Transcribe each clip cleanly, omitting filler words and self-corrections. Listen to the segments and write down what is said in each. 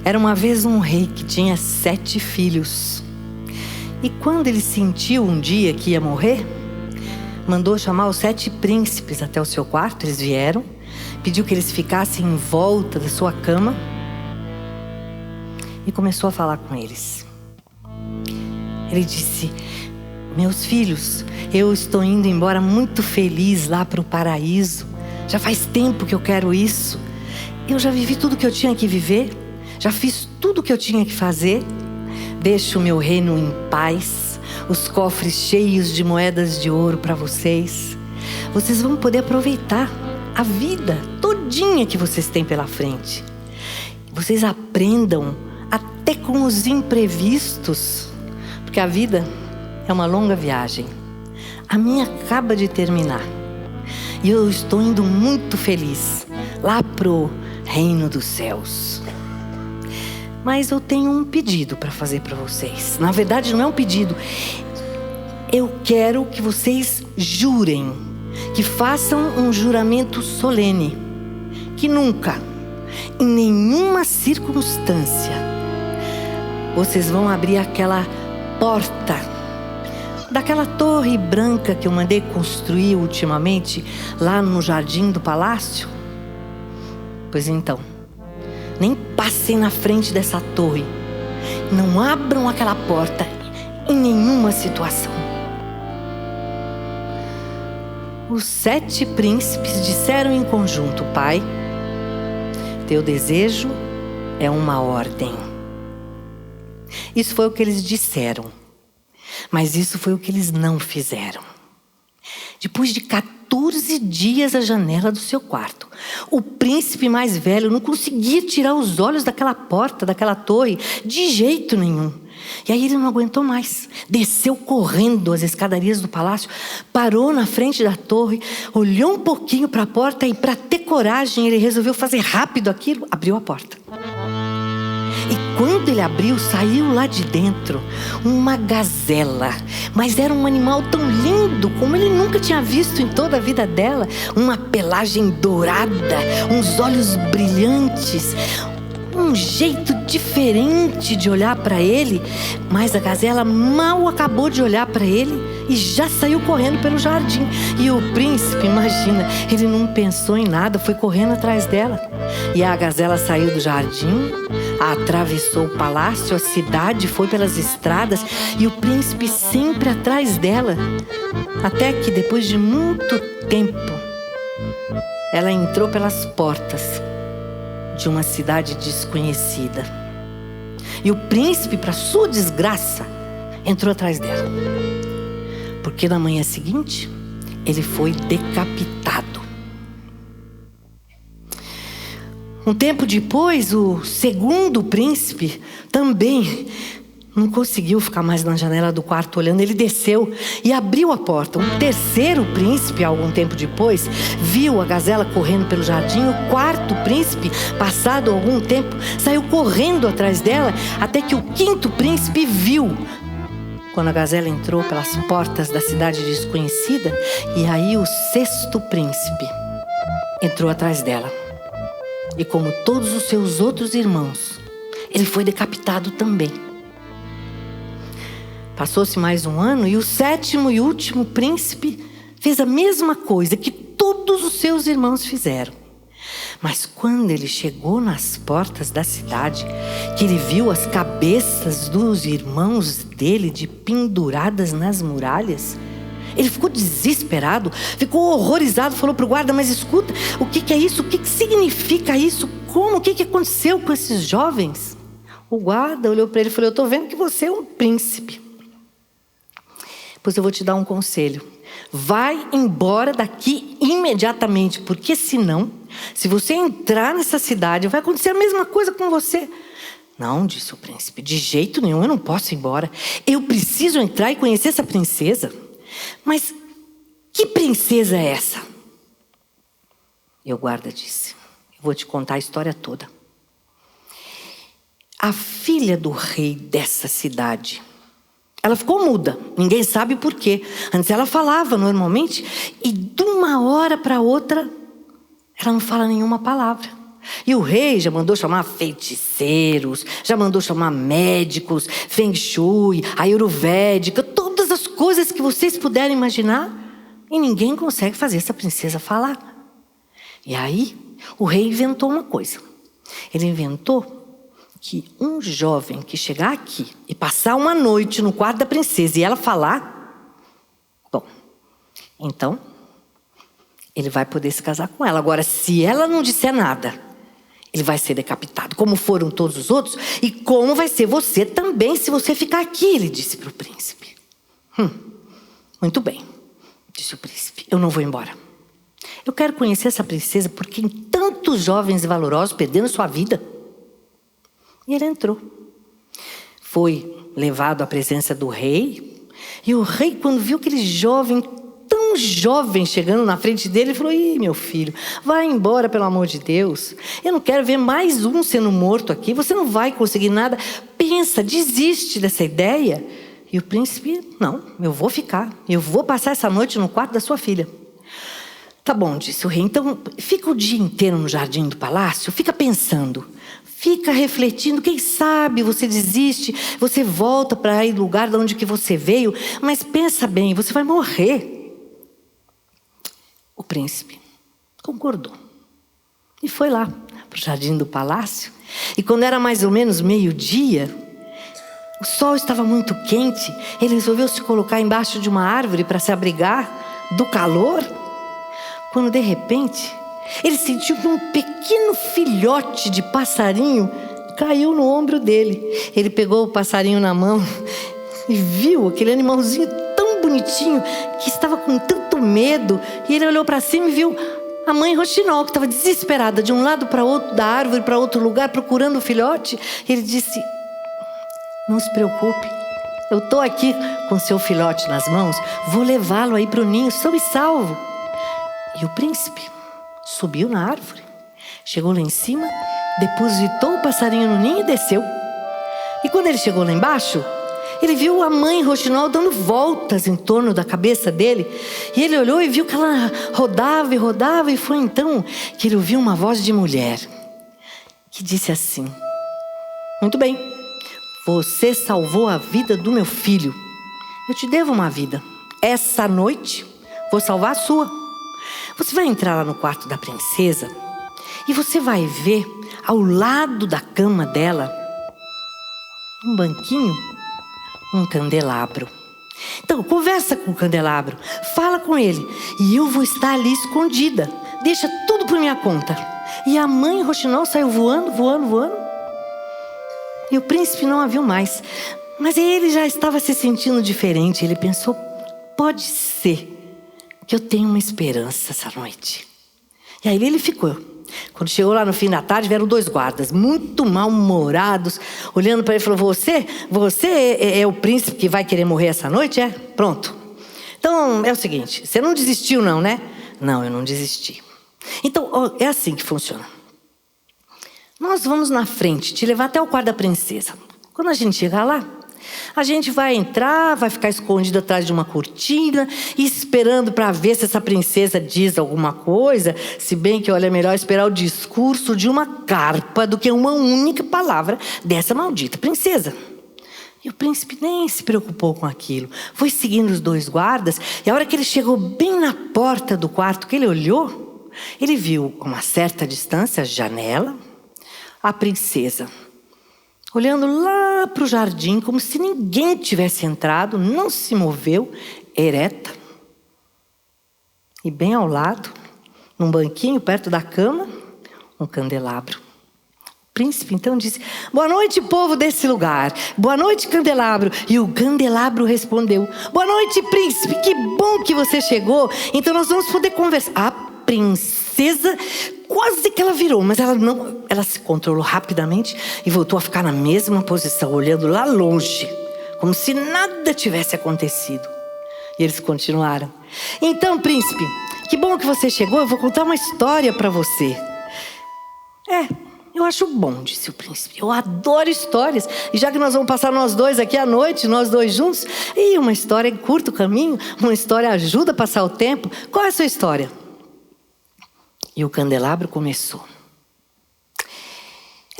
Era uma vez um rei que tinha 7 filhos. E quando ele sentiu um dia que ia morrer, mandou chamar os 7 príncipes até o seu quarto. Eles vieram, pediu que eles ficassem em volta da sua cama e começou a falar com eles. Ele disse: meus filhos, eu estou indo embora muito feliz lá para o paraíso. Já faz tempo que eu quero isso. Eu já vivi tudo que eu tinha que viver. Já fiz tudo o que eu tinha que fazer. Deixo o meu reino em paz. Os cofres cheios de moedas de ouro para vocês. Vocês vão poder aproveitar a vida todinha que vocês têm pela frente. Vocês aprendam até com os imprevistos. Porque a vida é uma longa viagem. A minha acaba de terminar. E eu estou indo muito feliz lá pro reino dos céus. Mas eu tenho um pedido para fazer para vocês. Na verdade, não é um pedido. Eu quero que vocês jurem, que façam um juramento solene, que nunca, em nenhuma circunstância, vocês vão abrir aquela porta daquela torre branca que eu mandei construir ultimamente lá no jardim do palácio. Pois então, nem passem na frente dessa torre. Não abram aquela porta em nenhuma situação. Os 7 príncipes disseram em conjunto: pai, teu desejo é uma ordem. Isso foi o que eles disseram. Mas isso foi o que eles não fizeram. Depois de 14 dias à janela do seu quarto, o príncipe mais velho não conseguia tirar os olhos daquela porta, daquela torre, de jeito nenhum. E aí ele não aguentou mais. Desceu correndo as escadarias do palácio, parou na frente da torre, olhou um pouquinho para a porta e, para ter coragem, ele resolveu fazer rápido aquilo, abriu a porta. E quando ele abriu, saiu lá de dentro uma gazela. Mas era um animal tão lindo como ele nunca tinha visto em toda a vida dela. Uma pelagem dourada, uns olhos brilhantes, um jeito diferente de olhar para ele. Mas a gazela mal acabou de olhar para ele e já saiu correndo pelo jardim. E o príncipe, imagina, ele não pensou em nada, foi correndo atrás dela. E a gazela saiu do jardim, atravessou o palácio, a cidade, foi pelas estradas, e o príncipe sempre atrás dela. Até que, depois de muito tempo, ela entrou pelas portas de uma cidade desconhecida. E o príncipe, para sua desgraça, entrou atrás dela. Porque na manhã seguinte, ele foi decapitado. Um tempo depois, o segundo príncipe também não conseguiu ficar mais na janela do quarto olhando. Ele desceu e abriu a porta. Um terceiro príncipe, algum tempo depois, viu a gazela correndo pelo jardim. O quarto príncipe, passado algum tempo, saiu correndo atrás dela, até que o quinto príncipe viu quando a gazela entrou pelas portas da cidade desconhecida. E aí o sexto príncipe entrou atrás dela. E como todos os seus outros irmãos, ele foi decapitado também. Passou-se mais um ano e o sétimo e último príncipe fez a mesma coisa que todos os seus irmãos fizeram. Mas quando ele chegou nas portas da cidade, que ele viu as cabeças dos irmãos dele penduradas nas muralhas, ele ficou desesperado, ficou horrorizado, falou para o guarda: mas escuta, o que é isso? O que significa isso? Como? O que aconteceu com esses jovens? O guarda olhou para ele e falou: eu estou vendo que você é um príncipe. Pois eu vou te dar um conselho. Vai embora daqui imediatamente, porque senão, se você entrar nessa cidade, vai acontecer a mesma coisa com você. Não, disse o príncipe, de jeito nenhum, eu não posso ir embora. Eu preciso entrar e conhecer essa princesa. Mas que princesa é essa? E o guarda disse: eu vou te contar a história toda. A filha do rei dessa cidade, ela ficou muda, ninguém sabe por quê. Antes ela falava normalmente, e de uma hora para outra, ela não fala nenhuma palavra. E o rei já mandou chamar feiticeiros, já mandou chamar médicos, Feng Shui, Ayurvédica, todas as coisas que vocês puderem imaginar. E ninguém consegue fazer essa princesa falar. E aí, o rei inventou uma coisa. Ele inventou que um jovem que chegar aqui e passar uma noite no quarto da princesa e ela falar, bom, então ele vai poder se casar com ela. Agora, se ela não disser nada, ele vai ser decapitado, como foram todos os outros, e como vai ser você também se você ficar aqui, ele disse para o príncipe. Muito bem, disse o príncipe, eu não vou embora. Eu quero conhecer essa princesa porque tem tantos jovens e valorosos perdendo sua vida. E ele entrou. Foi levado à presença do rei. E o rei, quando viu aquele jovem, tão jovem, chegando na frente dele, ele falou: ih, meu filho, vai embora, pelo amor de Deus. Eu não quero ver mais um sendo morto aqui. Você não vai conseguir nada. Pensa, desiste dessa ideia. E o príncipe: não, eu vou ficar. Eu vou passar essa noite no quarto da sua filha. Tá bom, disse o rei. Então, fica o dia inteiro no jardim do palácio, fica pensando. Fica refletindo, quem sabe você desiste, você volta para o lugar de onde que você veio, mas pensa bem, você vai morrer. O príncipe concordou e foi lá para o jardim do palácio. E quando era mais ou menos meio-dia, o sol estava muito quente, ele resolveu se colocar embaixo de uma árvore para se abrigar do calor, quando de repente ele sentiu que um pequeno filhote de passarinho caiu no ombro dele. Ele pegou o passarinho na mão e viu aquele animalzinho tão bonitinho que estava com tanto medo. E ele olhou para cima e viu a mãe Rouxinol, que estava desesperada, de um lado para outro da árvore, para outro lugar, procurando o filhote. Ele disse: não se preocupe, eu estou aqui com seu filhote nas mãos, vou levá-lo aí para o ninho, são e salvo. E o príncipe subiu na árvore, chegou lá em cima, depositou o passarinho no ninho e desceu. E quando ele chegou lá embaixo, ele viu a mãe Rouxinol dando voltas em torno da cabeça dele. E ele olhou e viu que ela rodava e rodava. E foi então que ele ouviu uma voz de mulher que disse assim: muito bem, você salvou a vida do meu filho. Eu te devo uma vida. Essa noite vou salvar a sua. Você vai entrar lá no quarto da princesa e você vai ver ao lado da cama dela um banquinho, um candelabro. Então, conversa com o candelabro, fala com ele e eu vou estar ali escondida. Deixa tudo por minha conta. E a mãe Rouxinol saiu voando, voando, voando. E o príncipe não a viu mais. Mas ele já estava se sentindo diferente. Ele pensou: pode ser que eu tenho uma esperança essa noite. E aí ele ficou. Quando chegou lá no fim da tarde, vieram 2 guardas, muito mal-humorados, olhando para ele e falou: você é o príncipe que vai querer morrer essa noite, é? Pronto. Então, é o seguinte, você não desistiu não, né? Não, eu não desisti. Então, é assim que funciona. Nós vamos na frente, te levar até o quarto da princesa. Quando a gente chegar lá, a gente vai entrar, vai ficar escondido atrás de uma cortina, esperando para ver se essa princesa diz alguma coisa. Se bem que, olha, é melhor esperar o discurso de uma carpa do que uma única palavra dessa maldita princesa. E o príncipe nem se preocupou com aquilo. Foi seguindo os 2 guardas, e a hora que ele chegou bem na porta do quarto, que ele olhou, ele viu a uma certa distância a janela, a princesa olhando lá para o jardim, como se ninguém tivesse entrado, não se moveu, ereta. E bem ao lado, num banquinho perto da cama, um candelabro. O príncipe então disse: boa noite, povo desse lugar. Boa noite, candelabro. E o candelabro respondeu: boa noite, príncipe. Que bom que você chegou. Então nós vamos poder conversar. A princesa, quase que ela virou, mas ela se controlou rapidamente e voltou a ficar na mesma posição, olhando lá longe, como se nada tivesse acontecido. E eles continuaram: então, príncipe, que bom que você chegou, eu vou contar uma história para você. Eu acho bom, disse o príncipe, eu adoro histórias, e já que nós vamos passar nós 2 aqui à noite, nós 2 juntos, e uma história encurta o caminho, uma história ajuda a passar o tempo. Qual é a sua história? E o candelabro começou: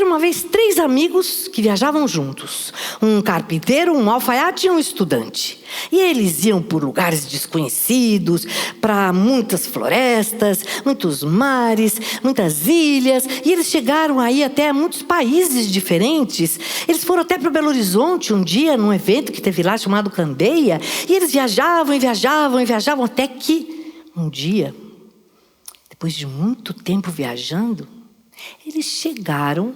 Era uma vez 3 amigos que viajavam juntos. Um carpinteiro, um alfaiate e um estudante. E eles iam por lugares desconhecidos, para muitas florestas, muitos mares, muitas ilhas. E eles chegaram aí até muitos países diferentes. Eles foram até para Belo Horizonte um dia, num evento que teve lá chamado Candeia. E eles viajavam e viajavam e viajavam até que um dia, depois de muito tempo viajando, eles chegaram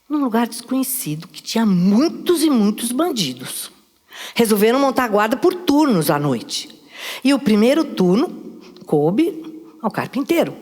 num lugar desconhecido que tinha muitos e muitos bandidos. Resolveram montar guarda por turnos à noite. E o primeiro turno coube ao carpinteiro.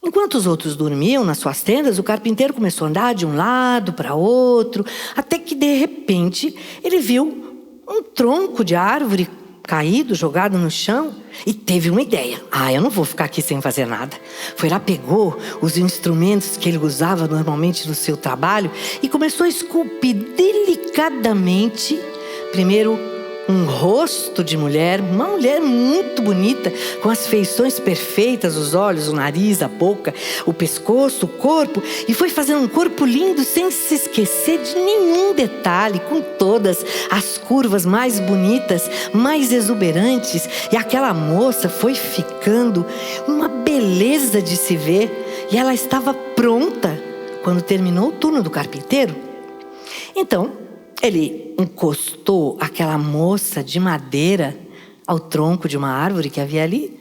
Enquanto os outros dormiam nas suas tendas, o carpinteiro começou a andar de um lado para outro, até que, de repente, ele viu um tronco de árvore caído, jogado no chão, e teve uma ideia. Eu não vou ficar aqui sem fazer nada. Foi lá, pegou os instrumentos que ele usava normalmente no seu trabalho e começou a esculpir delicadamente, primeiro, um rosto de mulher, uma mulher muito bonita, com as feições perfeitas, os olhos, o nariz, a boca, o pescoço, o corpo, e foi fazendo um corpo lindo sem se esquecer de nenhum detalhe, com todas as curvas mais bonitas, mais exuberantes. E aquela moça foi ficando uma beleza de se ver, e ela estava pronta quando terminou o turno do carpinteiro. Então, ele encostou aquela moça de madeira ao tronco de uma árvore que havia ali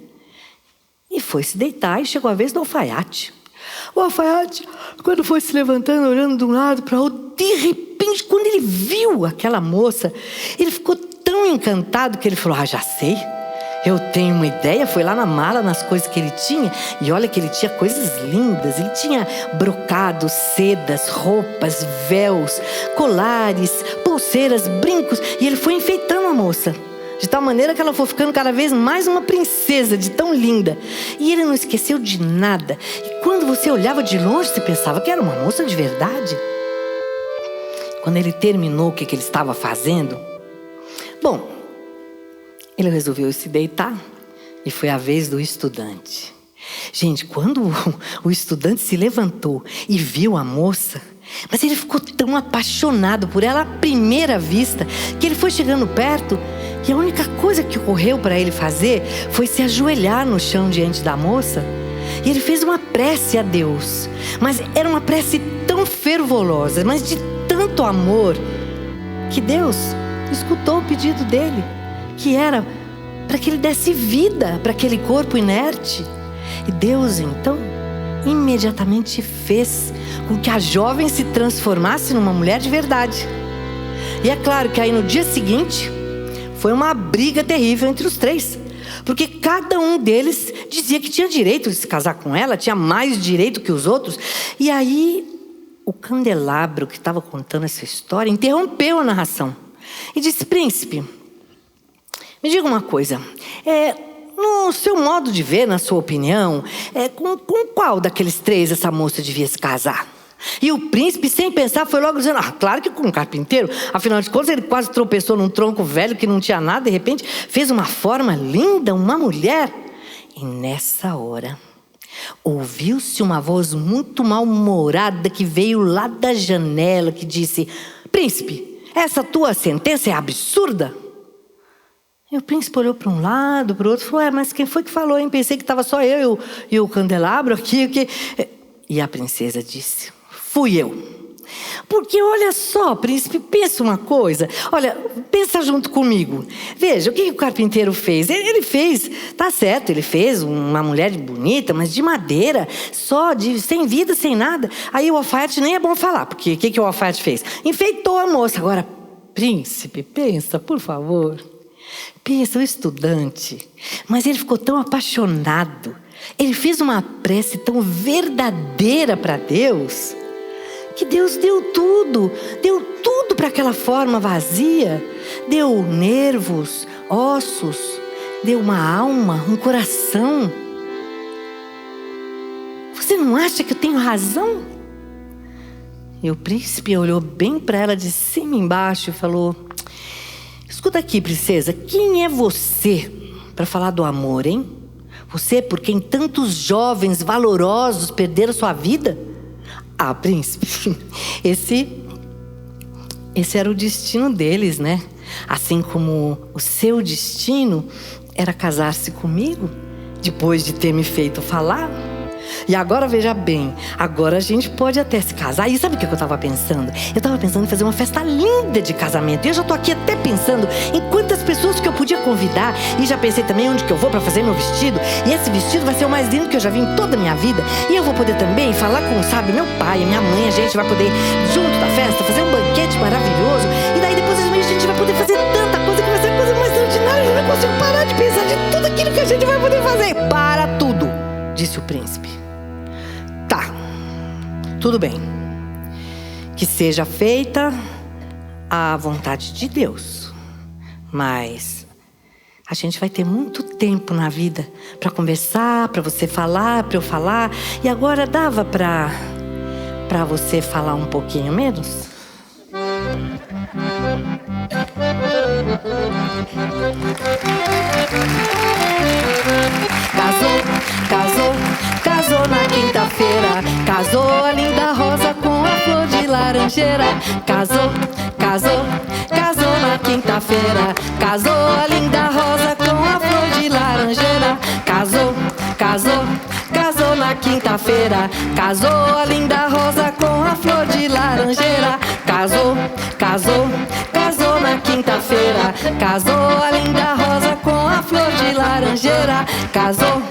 e foi se deitar, e chegou a vez do alfaiate. O alfaiate, quando foi se levantando, olhando de um lado para o outro, de repente, quando ele viu aquela moça, ele ficou tão encantado que ele falou: já sei, eu tenho uma ideia. Foi lá na mala, nas coisas que ele tinha, e olha que ele tinha coisas lindas. Ele tinha brocados, sedas, roupas, véus, colares, pulseiras, brincos, e ele foi enfeitando a moça, de tal maneira que ela foi ficando cada vez mais uma princesa, de tão linda. E ele não esqueceu de nada. E quando você olhava de longe, você pensava que era uma moça de verdade. Quando ele terminou o que ele estava fazendo, bom, ele resolveu se deitar e foi a vez do estudante. Gente, quando o estudante se levantou e viu a moça, mas ele ficou tão apaixonado por ela à primeira vista, que ele foi chegando perto, e a única coisa que ocorreu para ele fazer foi se ajoelhar no chão diante da moça. E ele fez uma prece a Deus, mas era uma prece tão fervorosa, mas de tanto amor, que Deus escutou o pedido dele, que era para que ele desse vida para aquele corpo inerte. E Deus, então, imediatamente fez com que a jovem se transformasse numa mulher de verdade. E é claro que aí no dia seguinte foi uma briga terrível entre os 3, porque cada um deles dizia que tinha direito de se casar com ela, tinha mais direito que os outros. E aí o candelabro que estava contando essa história interrompeu a narração e disse: príncipe, me diga uma coisa, no seu modo de ver, na sua opinião, com qual daqueles 3 essa moça devia se casar? E o príncipe, sem pensar, foi logo dizendo: claro que com um carpinteiro. Afinal de contas, ele quase tropeçou num tronco velho que não tinha nada. De repente, fez uma forma linda, uma mulher. E nessa hora, ouviu-se uma voz muito mal-humorada que veio lá da janela, que disse: príncipe, essa tua sentença é absurda. E o príncipe olhou para um lado, para o outro, e falou: mas quem foi que falou, hein? Pensei que estava só eu e o candelabro aqui. E a princesa disse: fui eu. Porque olha só, príncipe, pensa uma coisa. Olha, pensa junto comigo. Veja, o que o carpinteiro fez? Ele fez, tá certo, ele fez uma mulher bonita, mas de madeira, sem vida, sem nada. Aí o alfaiate nem é bom falar, porque o que o alfaiate fez? Enfeitou a moça. Agora, príncipe, pensa, por favor. Pensa, o estudante. Mas ele ficou tão apaixonado. Ele fez uma prece tão verdadeira para Deus, que Deus deu tudo para aquela forma vazia. Deu nervos, ossos, deu uma alma, um coração. Você não acha que eu tenho razão? E o príncipe olhou bem para ela de cima embaixo e falou: escuta aqui, princesa, quem é você para falar do amor, hein? Você por quem tantos jovens valorosos perderam sua vida? Ah, príncipe, esse era o destino deles, né? Assim como o seu destino era casar-se comigo, depois de ter me feito falar. E agora, veja bem, agora a gente pode até se casar. E sabe o que eu estava pensando? Eu estava pensando em fazer uma festa linda de casamento. E eu já estou aqui até pensando em quantas pessoas que eu podia convidar. E já pensei também onde que eu vou para fazer meu vestido. E esse vestido vai ser o mais lindo que eu já vi em toda a minha vida. E eu vou poder também falar com, sabe, meu pai e minha mãe. A gente vai poder, junto da festa, fazer um banquete maravilhoso. E daí depois a gente vai poder fazer tanta coisa que vai ser a coisa mais extraordinária. Eu não consigo parar de pensar de tudo aquilo que a gente vai poder fazer. Para tudo, disse o príncipe. Tá, tudo bem. Que seja feita a vontade de Deus. Mas a gente vai ter muito tempo na vida para conversar, para você falar, para eu falar. E agora dava para você falar um pouquinho menos? Casou na quinta-feira. Casou a linda rosa com a flor de laranjeira. Casou na quinta-feira. Casou a linda rosa com a flor de laranjeira. Casou na quinta-feira. Casou a linda rosa com a flor de laranjeira. Casou na quinta-feira. Casou a linda rosa com a flor de laranjeira. Casou.